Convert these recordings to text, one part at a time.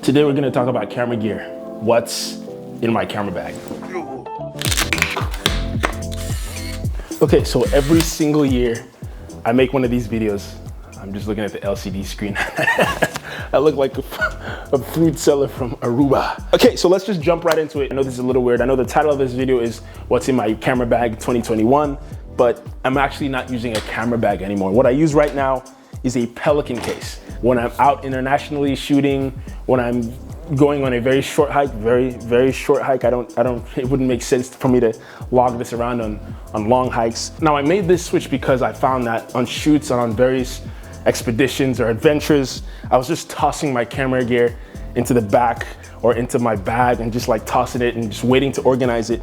Today we're gonna talk about camera gear. What's in my camera bag? Okay, so every single year I make one of these videos. I'm just looking at the LCD screen. I look like a fruit seller from Aruba. Okay, so let's just jump right into it. I know this is a little weird. I know the title of this video is What's in My Camera Bag 2021, but I'm actually not using a camera bag anymore. What I use right now is a Pelican case. When I'm out internationally shooting, when I'm going on a very short hike, very short hike, it wouldn't make sense for me to log this around on long hikes. Now I made this switch because I found that on shoots and on various expeditions or adventures, I was just tossing my camera gear into the back or into my bag and just like tossing it and just waiting to organize it.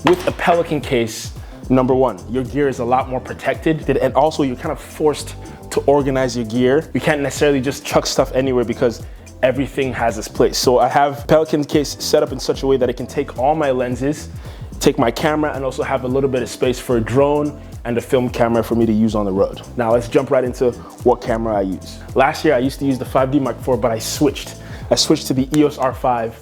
With a Pelican case, number one, your gear is a lot more protected, and also you're kind of forced to organize your gear. You can't necessarily just chuck stuff anywhere because everything has its place. So I have Pelican case set up in such a way that it can take all my lenses, take my camera, and also have a little bit of space for a drone and a film camera for me to use on the road. Now let's jump right into what camera I use. Last year I used to use the 5D Mark IV, but I switched to the EOS R5,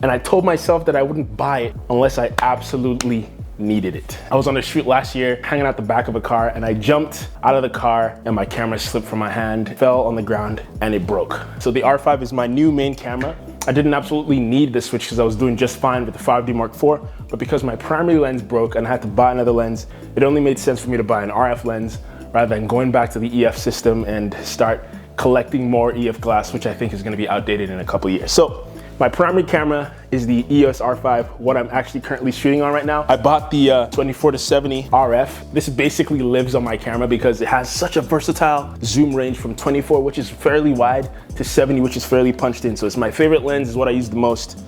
and I told myself that I wouldn't buy it unless I absolutely needed it. I was on a shoot last year, hanging out the back of a car, and I jumped out of the car and my camera slipped from my hand, fell on the ground, and it broke. So the R5 is my new main camera. I didn't absolutely need this switch because I was doing just fine with the 5D Mark IV, but because my primary lens broke and I had to buy another lens, it only made sense for me to buy an RF lens rather than going back to the EF system and start collecting more EF glass, which I think is gonna be outdated in a couple years. So my primary camera is the EOS R5, what I'm actually currently shooting on right now. I bought the 24-70 RF. This basically lives on my camera because it has such a versatile zoom range from 24, which is fairly wide, to 70, which is fairly punched in. So it's my favorite lens, is what I use the most.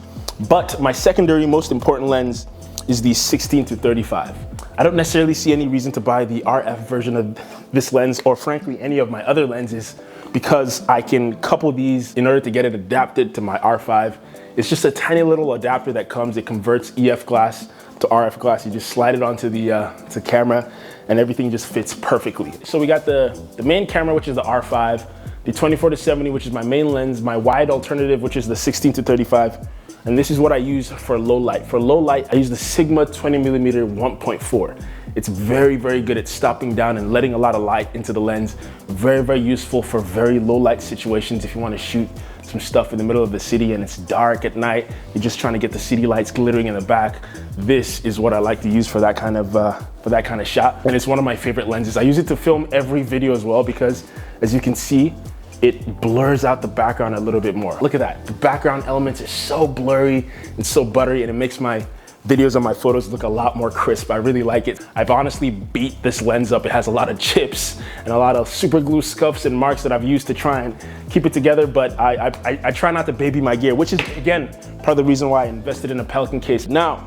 But my secondary most important lens is the 16-35. I don't necessarily see any reason to buy the RF version of this lens, or frankly any of my other lenses, because I can couple these in order to get it adapted to my R5. It's just a tiny little adapter that comes, it converts EF glass to RF glass. You just slide it onto the camera and everything just fits perfectly. So we got the main camera, which is the R5, the 24-70, which is my main lens, my wide alternative, which is the 16-35. And this is what I use for low light. For low light, I use the Sigma 20mm 1.4. It's very good at stopping down and letting a lot of light into the lens. Very useful for very low light situations. If you want to shoot some stuff in the middle of the city and it's dark at night, you're just trying to get the city lights glittering in the back, this is what I like to use for that kind of shot. And it's one of my favorite lenses. I use it to film every video as well because, as you can see, it blurs out the background a little bit more. Look at that. The background elements are so blurry and so buttery, and it makes my videos and my photos look a lot more crisp. I really like it. I've honestly beat this lens up. It has a lot of chips and a lot of super glue scuffs and marks that I've used to try and keep it together, but I try not to baby my gear, which is, again, part of the reason why I invested in a Pelican case. Now,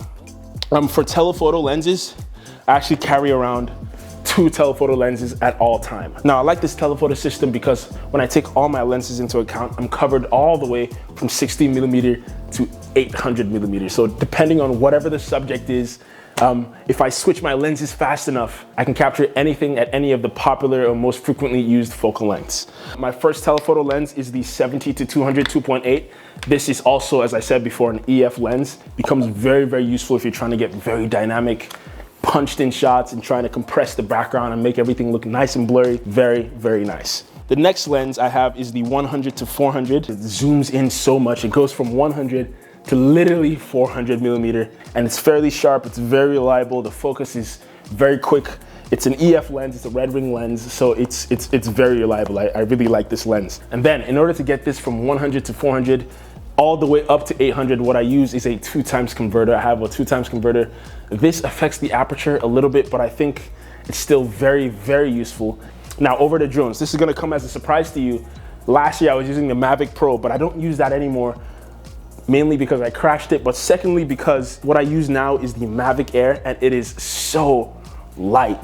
for telephoto lenses, I actually carry around 2 telephoto lenses at all time. Now I like this telephoto system because when I take all my lenses into account, I'm covered all the way from 16mm to 800mm. So depending on whatever the subject is, if I switch my lenses fast enough, I can capture anything at any of the popular or most frequently used focal lengths. My first telephoto lens is the 70-200 2.8. This is also, as I said before, an EF lens. Becomes very useful if you're trying to get very dynamic, punched in shots and trying to compress the background and make everything look nice and blurry. Very nice. The next lens I have is the 100-400. It zooms in so much. It goes from 100 to literally 400mm, and it's fairly sharp. It's very reliable. The focus is very quick. It's an EF lens. It's a red ring lens, so it's very reliable. I really like this lens. And then in order to get this from 100 to 400, all the way up to 800, what I use is a 2x converter. I have a 2x converter. This affects the aperture a little bit, but I think it's still very useful. Now over to drones. This is gonna come as a surprise to you. Last year I was using the Mavic Pro, but I don't use that anymore, mainly because I crashed it, but secondly because what I use now is the Mavic Air, and it is so light,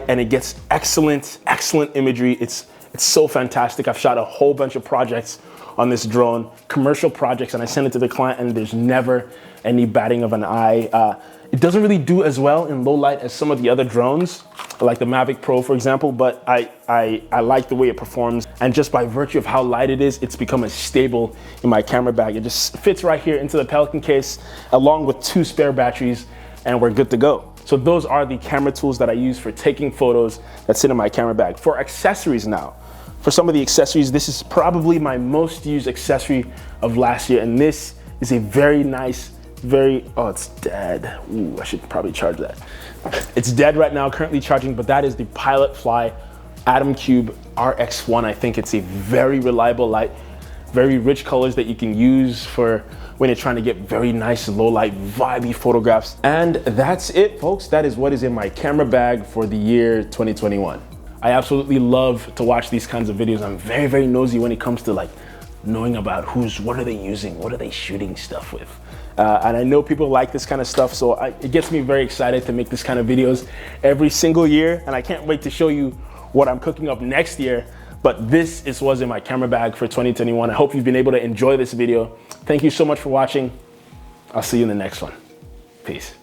and it gets excellent imagery. It's so fantastic. I've shot a whole bunch of projects on this drone, commercial projects, and I send it to the client and there's never any batting of an eye. It doesn't really do as well in low light as some of the other drones, like the Mavic Pro, for example, but I like the way it performs. And just by virtue of how light it is, it's become as stable in my camera bag. It just fits right here into the Pelican case, along with 2 spare batteries, and we're good to go. So those are the camera tools that I use for taking photos that sit in my camera bag. For accessories now, for some of the accessories, this is probably my most used accessory of last year, and this is a very nice, oh, it's dead. Ooh, I should probably charge that. It's dead right now, currently charging, but that is the Pilot Fly Atom Cube RX1. I think it's a very reliable light, very rich colors that you can use for when you're trying to get very nice, low light, vibey photographs. And that's it, folks. That is what is in my camera bag for the year 2021. I absolutely love to watch these kinds of videos. I'm very, very nosy when it comes to like knowing about what are they using, what are they shooting stuff with. And I know people like this kind of stuff, so it gets me very excited to make this kind of videos every single year. And I can't wait to show you what I'm cooking up next year. But this is what's in my camera bag for 2021. I hope you've been able to enjoy this video. Thank you so much for watching. I'll see you in the next one. Peace.